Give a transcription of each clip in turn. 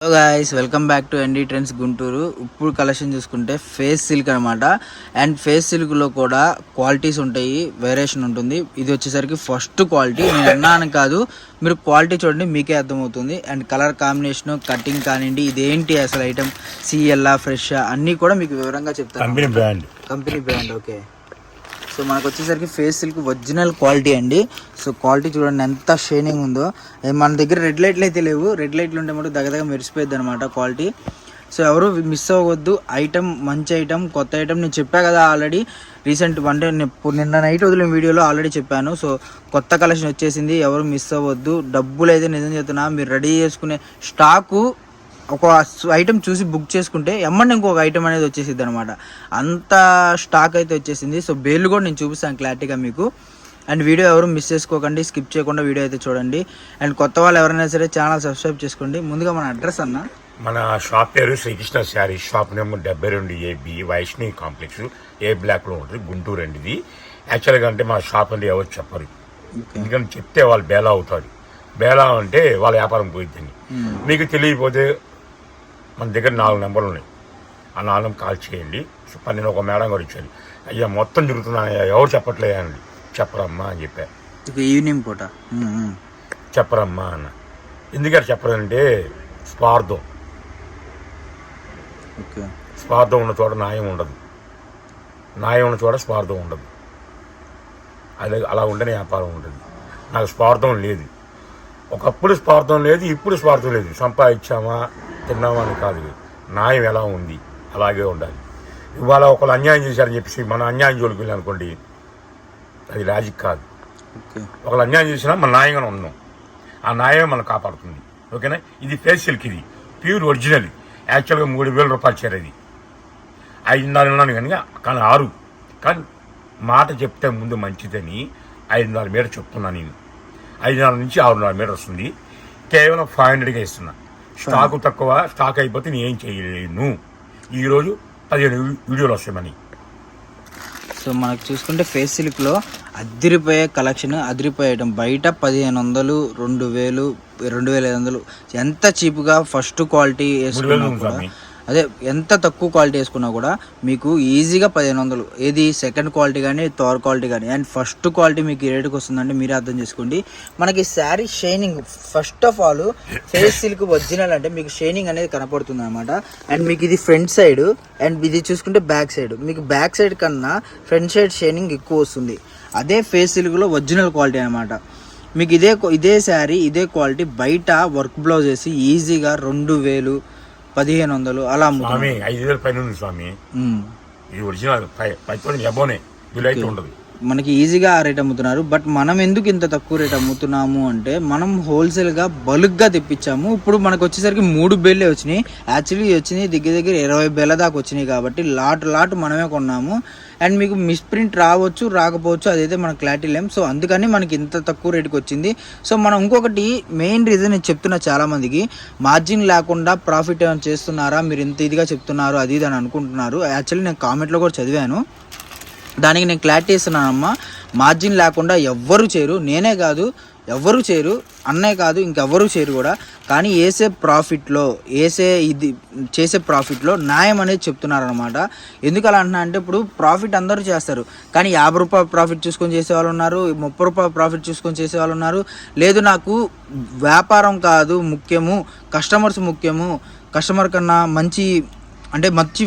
Hello guys, welcome back to ND trends Guntur. ఇప్పుడు collection చూసుకుంటే face silk అనమాట. And face సిల్క్లో కూడా క్వాలిటీస్ ఉంటాయి, వేరియేషన్ ఉంటుంది. ఇది వచ్చేసరికి ఫస్ట్ క్వాలిటీ. నేను అన్నాను కాదు, మీరు క్వాలిటీ చూడండి మీకే అర్థమవుతుంది. అండ్ కలర్ కాంబినేషన్, కటింగ్ కానివ్వండి, ఇదేంటి అసలు ఐటమ్, సిఎల్ఆ ఫ్రెష్ అన్నీ కూడా మీకు వివరంగా చెప్తాను. Company brand. ఓకే, సో మనకు వచ్చేసరికి ఫేస్ సిల్క్ ఒరిజినల్ క్వాలిటీ అండి. సో క్వాలిటీ చూడండి ఎంత షైనింగ్ ఉందో. మన దగ్గర రెడ్ లైట్లు అయితే లేవు, రెడ్ లైట్లు ఉంటే మటు దగ్గర మెరిసిపోద్ది అనమాట క్వాలిటీ. సో ఎవరు మిస్ అవ్వద్దు. ఐటమ్ మంచి ఐటమ్, కొత్త ఐటమ్. నేను చెప్పా కదా ఆల్రెడీ, రీసెంట్ అంటే నిన్న నైట్ వదిలిన వీడియోలో ఆల్రెడీ చెప్పాను. సో కొత్త కలెక్షన్ వచ్చేసింది, ఎవరు మిస్ అవ్వద్దు. డబ్బులు అయితే నిజం చెప్తున్నా, మీరు రెడీ చేసుకునే స్టాకు ఒక ఐటమ్ చూసి బుక్ చేసుకుంటే ఎమ్మంటే ఇంకొక ఐటమ్ అనేది వచ్చేసిద్ది అనమాట. అంత స్టాక్ అయితే వచ్చేసింది. సో బేర్లు కూడా నేను చూపిస్తాను క్లారిటీగా మీకు. అండ్ వీడియో ఎవరు మిస్ చేసుకోకండి, స్కిప్ చేయకుండా వీడియో అయితే చూడండి. అండ్ కొత్త వాళ్ళు ఎవరైనా సరే ఛానల్ సబ్స్క్రైబ్ చేసుకోండి. ముందుగా మన అడ్రస్ అన్న, మన షాప్ పేరు Srikrishna sari, shop number 72AB, Vaishnavi complex, A బ్లాక్లో ఉంటుంది, గుంటూరు అండి. ఇది యాక్చువల్గా అంటే మా షాప్ అంటే ఎవరు చెప్పరు, ఎందుకంటే చెప్తే వాళ్ళు బేలా అవుతారు. బేలా అంటే వాళ్ళ వ్యాపారం పోయిద్దని. మీకు తెలియకపోతే మన దగ్గర 4 నెంబర్లు ఉన్నాయి, ఆ 4 నెంబర్ కాల్ చేయండి. నేను ఒక మేడం గారు ఇచ్చారు, అయ్యా మొత్తం జరుగుతున్నా ఎవరు చెప్పట్లేదు అండి. చెప్పరమ్మా అని చెప్పారు. ఈవినింగ్ పూట చెప్పరమ్మా అన్న. ఎందుకంటే చెప్పరంటే స్వార్థం. స్వార్థం ఉన్న చోట న్యాయం ఉండదు, న్యాయం ఉన్న చోట స్వార్థం ఉండదు. అలా ఉంటేనే వ్యాపారం ఉంటుంది. నాకు స్వార్థం లేదు. ఒకప్పుడు స్వార్థం లేదు, ఇప్పుడు స్వార్థం లేదు. సంపాదించామా తిన్నామా అని కాదు, న్యాయం ఎలా ఉంది అలాగే ఉండాలి. ఇవాళ ఒకళ్ళు అన్యాయం చేశారని చెప్పేసి మనం అన్యాయం జోలికి వెళ్ళి అనుకోండి, అది లాజిక్ కాదు. ఒకళ్ళు అన్యాయం చేసినా మన న్యాయంగానే ఉన్నాం, ఆ న్యాయమే మనం కాపాడుతుంది. ఓకేనా. ఇది ఫేస్ సిల్క్, ఇది ప్యూర్ ఒరిజినల్. యాక్చువల్గా 3000 రూపాయలు చీర. ఇది 5.5 ఉన్నాను కానీ 6, కానీ మాట చెప్తే ముందు మంచిదని 5.5 మీటర్ చెప్తున్నా. నేను 5.5 నుంచి 6.5 మీటర్ వస్తుంది. కేవలం 500గా ఇస్తున్నా. స్టాకు తక్కువ, స్టాక్ అయిపోతే నేను ఏం చేయలేను. ఈరోజు 15 వీడియోలు వస్తాయని. సో మనకు చూసుకుంటే ఫేస్ సిల్క్లో అదిరిపోయే కలెక్షన్, అదిరిపోయే ఐటమ్. బయట 1500, 2000, 2500 ఎంత చీప్గా ఫస్ట్ క్వాలిటీ వేసుకున్నా కూడా, అదే ఎంత తక్కువ క్వాలిటీ వేసుకున్నా కూడా మీకు ఈజీగా 1500. ఏది సెకండ్ క్వాలిటీ కానీ, థర్డ్ క్వాలిటీ కానీ. అండ్ ఫస్ట్ క్వాలిటీ మీకు ఈ రేటుకి వస్తుందంటే మీరే అర్థం చేసుకోండి. మనకి sari shining, first of all face silk original అంటే మీకు షైనింగ్ అనేది కనపడుతుంది అనమాట. అండ్ మీకు ఇది ఫ్రంట్ సైడ్, అండ్ ఇది చూసుకుంటే బ్యాక్ సైడ్. మీకు బ్యాక్ సైడ్ కన్నా ఫ్రంట్ సైడ్ షైనింగ్ ఎక్కువ వస్తుంది. అదే ఫేస్ సిల్క్లో ఒరిజినల్ క్వాలిటీ అనమాట. మీకు ఇదే శారీ, ఇదే క్వాలిటీ బయట వర్క్ బ్లౌజ్ వేసి ఈజీగా 2000, 1500 అలా స్వామి. 5000 పైన ఉంది స్వామి. ఇది ఒరిజినల్ 5,000 అబోనే, వీలైతే ఉండదు. మనకి ఈజీగా ఆ రేట్ అమ్ముతున్నారు. బట్ మనం ఎందుకు ఇంత తక్కువ రేట్ అమ్ముతున్నాము అంటే, మనం హోల్సేల్గా బల్క్గా తెప్పించాము. ఇప్పుడు మనకు వచ్చేసరికి 3 బేళ్ళే వచ్చినాయి. యాక్చువల్లీ వచ్చినాయి దగ్గర 20 బేళ్ళ దాకా వచ్చినాయి కాబట్టి లాట్ మనమే కొన్నాము. అండ్ మీకు మిస్ప్రింట్ రావచ్చు, రాకపోవచ్చు, అదైతే మనకు క్లారిటీ లేం. సో అందుకని మనకి ఇంత తక్కువ రేటుకి వచ్చింది. సో మనం ఇంకొకటి మెయిన్ రీజన్ నేను చెప్తున్నా, చాలామందికి మార్జిన్ లేకుండా ప్రాఫిట్ ఏమైనా చేస్తున్నారా, మీరు ఇంత ఇదిగా చెప్తున్నారు అది ఇది అని అనుకుంటున్నారు. యాక్చువల్లీ నేను కామెంట్లో కూడా చదివాను, దానికి నేను క్లారిటీ ఇస్తున్నానమ్మా. మార్జిన్ లేకుండా ఎవ్వరు చేయరు, నేనే కాదు ఎవ్వరు చేయరు, అన్నే కాదు ఇంకెవ్వరూ చేయరు కూడా. కానీ చేసే ప్రాఫిట్లో న్యాయం అనేది చెప్తున్నారనమాట. ఎందుకు అలా అంటున్నా అంటే, ఇప్పుడు ప్రాఫిట్ అందరూ చేస్తారు, కానీ 50 రూపాయల ప్రాఫిట్ చూసుకొని చేసేవాళ్ళు ఉన్నారు, 30 రూపాయల ప్రాఫిట్ చూసుకొని చేసేవాళ్ళు ఉన్నారు. లేదు నాకు వ్యాపారం కాదు ముఖ్యము, కస్టమర్స్ ముఖ్యము, కస్టమర్ కన్నా మంచి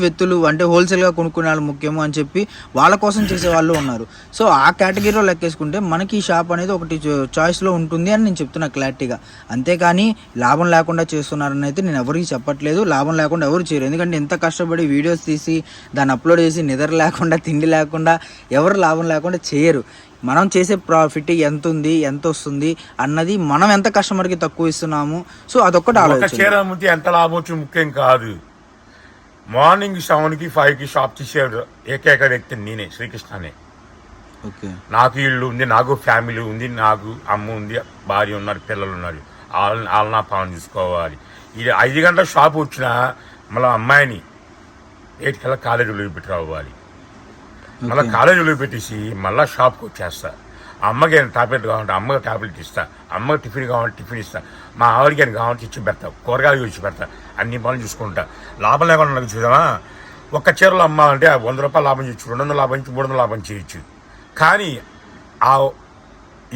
వ్యక్తులు అంటే హోల్సేల్గా కొనుక్కునే వాళ్ళు ముఖ్యము అని చెప్పి వాళ్ళ కోసం చేసే వాళ్ళు ఉన్నారు. సో ఆ కేటగిరీలో లెక్కేసుకుంటే మనకి ఈ షాప్ అనేది ఒకటి చాయిస్లో ఉంటుంది అని నేను చెప్తున్నా క్లారిటీగా. అంతేకాని లాభం లేకుండా చేస్తున్నారని అయితే నేను ఎవరికి చెప్పట్లేదు. లాభం లేకుండా ఎవరు చేయరు, ఎందుకంటే ఎంత కష్టపడి వీడియోస్ తీసి దాన్ని అప్లోడ్ చేసి నిద్ర లేకుండా తిండి లేకుండా ఎవరు లాభం లేకుండా చేయరు. మనం చేసే ప్రాఫిట్ ఎంత ఉంది, ఎంత వస్తుంది అన్నది, మనం ఎంత కస్టమర్కి తక్కువ ఇస్తున్నాము. సో అదొక్కటి ఆలోచన. ఎంత లాభం వచ్చి ముఖ్యం కాదు. మార్నింగ్ 7కి 5కి షాప్ తీసేవాడు ఏకైక వ్యక్తి నేనే, శ్రీకృష్ణనే. నాకు ఇల్లు ఉంది, నాకు ఫ్యామిలీ ఉంది, నాకు అమ్మ ఉంది, భార్య ఉన్నారు, పిల్లలు ఉన్నారు. వాళ్ళ నా పని చూసుకోవాలి. ఇది 5 గంటల షాప్ వచ్చినా మళ్ళీ అమ్మాయిని 8 కాలేజీలో పెట్టి రావాలి. మళ్ళీ కాలేజీలో పెట్టేసి మళ్ళీ షాప్కి వచ్చేస్తా. అమ్మకి టాబ్లెట్ కావాలంటే అమ్మకి టాబ్లెట్ ఇస్తా, అమ్మకి టిఫిన్ కావాలంటే టిఫిన్ ఇస్తా, మా ఆవిడకి అని కావాలంటే ఇచ్చి పెడతా, కూరగాయలు ఇచ్చి పెడతా, అన్ని పనులు చూసుకుంటా. లాభం లేకుండా నాకు చూద్దామా, ఒక్క చీరలో అమ్మాలంటే 100 రూపాయలు లాభం చేయొచ్చు, 200 లాభం చేయొచ్చు, 300 లాభం చేయొచ్చు. కానీ ఆ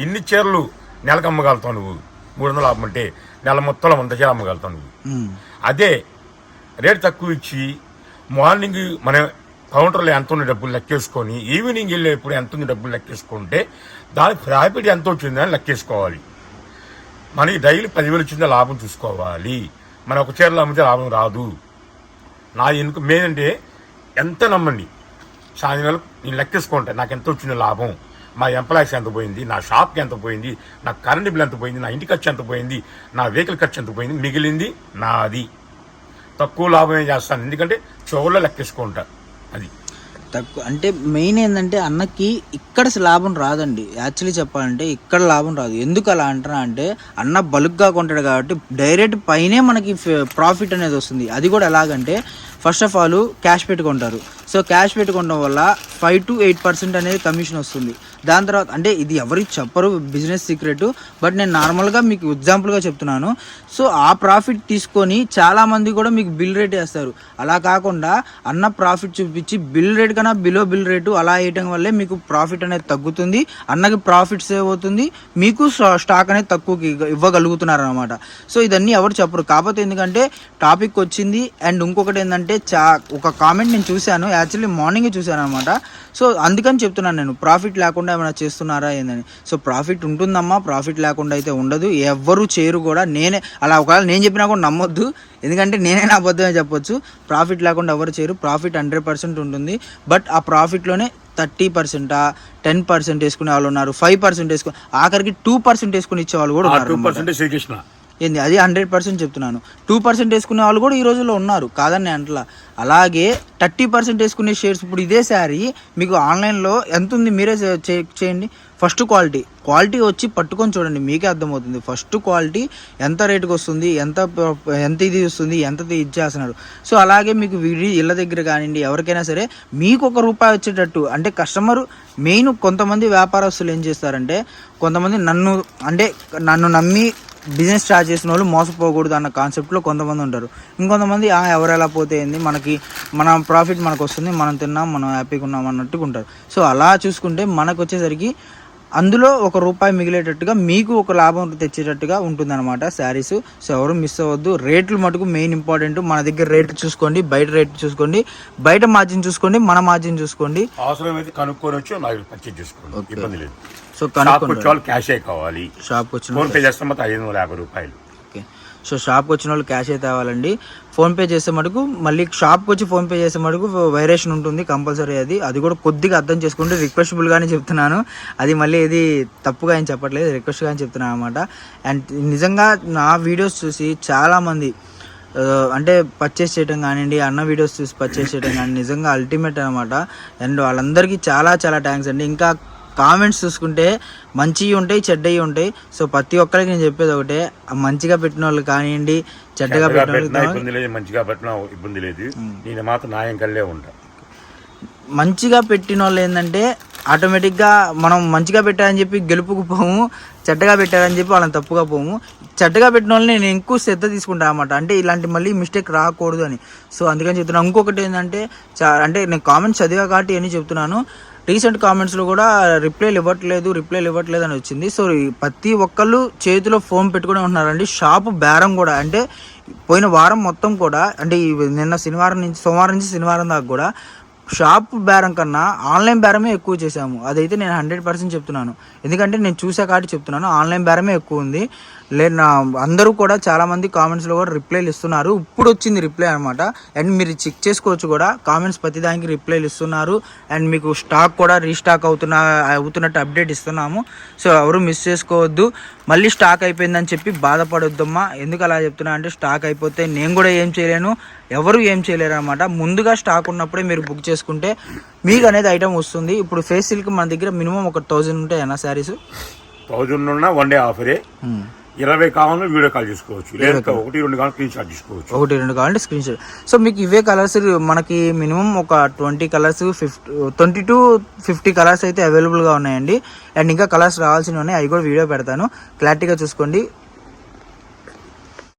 ఇన్ని చీరలు నెలకు అమ్మగలుగుతావు నువ్వు. 300 లాభం అంటే నెల మొత్తంలో 100 చీరలు అమ్మగలుగుతావు నువ్వు. అదే రేటు తక్కువ ఇచ్చి మార్నింగ్ మన కౌంటర్లో ఎంత ఉంది డబ్బులు లెక్కేసుకొని ఈవినింగ్ వెళ్ళేప్పుడు ఎంత ఉంది డబ్బులు లెక్కేసుకుంటే దానికి ప్రాఫిట్ ఎంత వచ్చిందని లెక్కేసుకోవాలి. మనకి డైలీ 10,000 వచ్చిందో లాభం చూసుకోవాలి. మన ఒక చీరలో అమ్మితే లాభం రాదు. నా ఎందుకు మేనంటే ఎంత నమ్మండి, సాయంత్రం నేను లెక్కేసుకుంటా నాకు ఎంత వచ్చిందో లాభం, మా ఎంప్లాయీస్ ఎంత పోయింది, నా షాప్కి ఎంత పోయింది, నా కరెంట్ బిల్ ఎంత పోయింది, నా ఇంటి ఖర్చు ఎంత పోయింది, నా వెహికల్ ఖర్చు ఎంత పోయింది, మిగిలింది నాది. తక్కువ లాభమే చేస్తాను, ఎందుకంటే చోళ్ళలో లెక్కేసుకుంటా. అది తక్కువ అంటే మెయిన్ ఏంటంటే అన్నకి ఇక్కడ లాభం రాదండి. యాక్చువల్లీ చెప్పాలంటే ఇక్కడ లాభం రాదు. ఎందుకు అలా అంటున్నా అంటే అన్న బల్క్గా కొంటాడు కాబట్టి డైరెక్ట్ పైనే మనకి ప్రాఫిట్ అనేది వస్తుంది. అది కూడా ఎలాగంటే ఫస్ట్ ఆఫ్ ఆల్ క్యాష్ పెట్టుకుంటారు. సో క్యాష్ పెట్టుకోవడం వల్ల 5 to 8% అనేది కమిషన్ వస్తుంది. దాని తర్వాత అంటే ఇది ఎవరికి చెప్పరు, బిజినెస్ సీక్రెట్, బట్ నేను నార్మల్గా మీకు ఎగ్జాంపుల్గా చెప్తున్నాను. సో ఆ ప్రాఫిట్ తీసుకొని చాలామంది కూడా మీకు బిల్ రేట్ వేస్తారు. అలా కాకుండా అన్న ప్రాఫిట్ చూపించి బిల్ రేట్ కన్నా బిలో బిల్ రేటు అలా వేయటం వల్లే మీకు ప్రాఫిట్ అనేది తగ్గుతుంది, అన్నకి ప్రాఫిట్ సేవ్ అవుతుంది, మీకు స్టాక్ అనేది తక్కువకి ఇవ్వగలుగుతున్నారు అనమాట. సో ఇదన్నీ ఎవరు చెప్పరు. కాకపోతే ఎందుకంటే టాపిక్ వచ్చింది. అండ్ ఇంకొకటి ఏంటంటే ఒక కామెంట్ నేను చూశాను, యాక్చువల్లీ మార్నింగే చూశాను అనమాట. సో అందుకని చెప్తున్నాను నేను, ప్రాఫిట్ లేకుండా ఏమైనా చేస్తున్నారా ఏందని. సో ప్రాఫిట్ ఉంటుందమ్మా, ప్రాఫిట్ లేకుండా అయితే ఉండదు, ఎవ్వరు చేయరు కూడా. నేనే అలా ఒకవేళ నేను చెప్పినా కూడా నమ్మొద్దు, ఎందుకంటే నేనే నా అబద్ధమే చెప్పొచ్చు. ప్రాఫిట్ లేకుండా ఎవరు చేయరు, ప్రాఫిట్ 100% ఉంటుంది. బట్ ఆ ప్రాఫిట్లోనే 30%, 10% వేసుకునే వాళ్ళు ఉన్నారు, 5% వేసుకుని ఆఖరికి 2% వేసుకుని ఇచ్చే వాళ్ళు కూడా ఉన్నారు. ఏంది అది 100% చెప్తున్నాను. 2% వేసుకునే వాళ్ళు కూడా ఈ రోజుల్లో ఉన్నారు, కాదని అంటలా. అలాగే 30% వేసుకునే షేర్స్ ఇప్పుడు ఇదే శారీ మీకు ఆన్లైన్లో ఎంత ఉంది మీరే చెక్ చేయండి. ఫస్ట్ క్వాలిటీ వచ్చి పట్టుకొని చూడండి, మీకే అర్థమవుతుంది. ఫస్ట్ క్వాలిటీ ఎంత రేటుకి వస్తుంది, ఎంత ఇది వస్తుంది, ఎంత ఇచ్చేస్తున్నారు. సో అలాగే మీకు ఇళ్ళ దగ్గర కానివ్వండి ఎవరికైనా సరే మీకు ₹1 వచ్చేటట్టు అంటే కస్టమర్ మెయిన్. కొంతమంది వ్యాపారస్తులు ఏం చేస్తారంటే కొంతమంది నన్ను నమ్మి బిజినెస్ స్టార్ట్ చేసిన వాళ్ళు మోసపోకూడదు అన్న కాన్సెప్ట్లో కొంతమంది ఉంటారు. ఇంకొంతమంది ఎవరు ఎలా పోతే ఏంది, మన ప్రాఫిట్ మనకు వస్తుంది, మనం తిన్నాం, మనం హ్యాపీగా ఉన్నాం అన్నట్టుగా ఉంటారు. సో అలా చూసుకుంటే మనకు వచ్చేసరికి అందులో ₹1 మిగిలేటట్టుగా మీకు ఒక లాభం తెచ్చేటట్టుగా ఉంటుందన్నమాట శారీస్. సో ఎవరు మిస్ అవ్వద్దు. రేట్లు మటుకు మెయిన్ ఇంపార్టెంట్. మన దగ్గర రేట్ చూసుకోండి, బయట రేట్ చూసుకోండి, బయట మార్జిన్ చూసుకోండి, మన మార్జిన్ చూసుకోండి. అవసరమైతే కనుక్కొని వచ్చి పర్చేజ్ చేసుకోండి, ఇబ్బంది లేదు. సో క్యాషే కావాలి, షాప్కి వచ్చిన ఫోన్పే చేస్తే మొత్తం ₹550. ఓకే. సో షాప్కి వచ్చిన వాళ్ళు క్యాష్ అయితే తేవాలండి. ఫోన్పే చేసే మటుకు మళ్ళీ షాప్కి వచ్చి ఫోన్పే చేసే మటుకు వైరేషన్ ఉంటుంది కంపల్సరీ. అది కూడా కొద్దిగా అర్థం చేసుకుంటే రిక్వెస్టబుల్గానే చెప్తున్నాను. అది మళ్ళీ ఇది తప్పుగా ఏం చెప్పట్లేదు, రిక్వెస్ట్గానే చెప్తున్నాను అనమాట. అండ్ నిజంగా నా వీడియోస్ చూసి చాలామంది అంటే పర్చేస్ చేయడం కానివ్వండి, అన్న వీడియోస్ చూసి పర్చేస్ చేయడం కానీ నిజంగా అల్టిమేట్ అనమాట. అండ్ వాళ్ళందరికీ చాలా చాలా థ్యాంక్స్ అండి. ఇంకా కామెంట్స్ చూసుకుంటే మంచివి ఉంటాయి, చెడ్డవి ఉంటాయి. సో ప్రతి ఒక్కరికి నేను చెప్పేది ఒకటే, మంచిగా పెట్టిన వాళ్ళు కానివ్వండి, చెడ్డగా పెట్టిన వాళ్ళు, మంచిగా పెట్టిన ఇబ్బంది లేదు, నేను మాత్రం న్యాయం కల్లే ఉంటా. మంచిగా పెట్టిన వాళ్ళు ఏంటంటే ఆటోమేటిక్గా మనం మంచిగా పెట్టారని చెప్పి గెలుపుకు పోము, చెడ్డగా పెట్టారని చెప్పి వాళ్ళని తప్పుగా పోము. చెడ్డగా పెట్టిన వాళ్ళని నేను ఎక్కువ శ్రద్ధ తీసుకుంటాను అనమాట, అంటే ఇలాంటి మళ్ళీ మిస్టేక్ రాకూడదు అని. సో అందుకని చెప్తున్నాను. ఇంకొకటి ఏంటంటే అంటే నేను కామెంట్స్ చదివా కాబట్టి అని చెప్తున్నాను. రీసెంట్ కామెంట్స్లో కూడా రిప్లైలు ఇవ్వట్లేదు అని వచ్చింది. సో ప్రతి ఒక్కళ్ళు చేతిలో ఫోన్ పెట్టుకుని ఉంటున్నారండి. షాపు బేరం కూడా అంటే పోయిన వారం మొత్తం కూడా అంటే సోమవారం నుంచి శనివారం దాకా కూడా షాప్ బేరం కన్నా ఆన్లైన్ బేరమే ఎక్కువ చేసాము. అదైతే నేను 100% చెప్తున్నాను, ఎందుకంటే నేను చూసా కాబట్టి చెప్తున్నాను. ఆన్లైన్ బేరమే ఎక్కువ ఉంది. అందరూ కూడా చాలామంది కామెంట్స్లో కూడా రిప్లైలు ఇస్తున్నారు. ఇప్పుడు వచ్చింది రిప్లై అనమాట. అండ్ మీరు చెక్ చేసుకోవచ్చు కూడా, కామెంట్స్ ప్రతిదానికి రిప్లైలు ఇస్తున్నారు. అండ్ మీకు స్టాక్ కూడా రీస్టాక్ అవుతున్నట్టు అప్డేట్ ఇస్తున్నాము. సో ఎవరు మిస్ చేసుకోవద్దు. మళ్ళీ స్టాక్ అయిపోయిందని చెప్పి బాధపడొద్దమ్మా. ఎందుకు అలా చెప్తున్నా అంటే స్టాక్ అయిపోతే నేను కూడా ఏం చేయలేను, ఎవరు ఏం చేయలేరు అనమాట. ముందుగా స్టాక్ ఉన్నప్పుడే మీరు బుక్ చేసుకుంటే మీకు అనేది ఐటమ్ వస్తుంది. ఇప్పుడు ఫేస్ సిల్క్ మన దగ్గర మినిమం 1000 ఉంటాయి అన్న శారీస్. 1000 ఉన్నా 1 డే ఆఫరే. 20 కావాలన్నా వీడియో కాల్ చేసుకోవచ్చు, లేదా 1-2 కావాలి స్క్రీన్ షాట్ చేసుకోవచ్చు. 1-2 కావాలంటే స్క్రీన్ షాట్. సో మీకు ఇవే కలర్స్ మనకి మినిమం ఒక 20 కలర్స్ 20 to 50 కలర్స్ అయితే అవైలబుల్గా ఉన్నాయండి. అండ్ ఇంకా కలర్స్ రావాల్సినవి ఉన్నాయి, అవి కూడా వీడియో పెడతాను, క్లారిటీగా చూసుకోండి.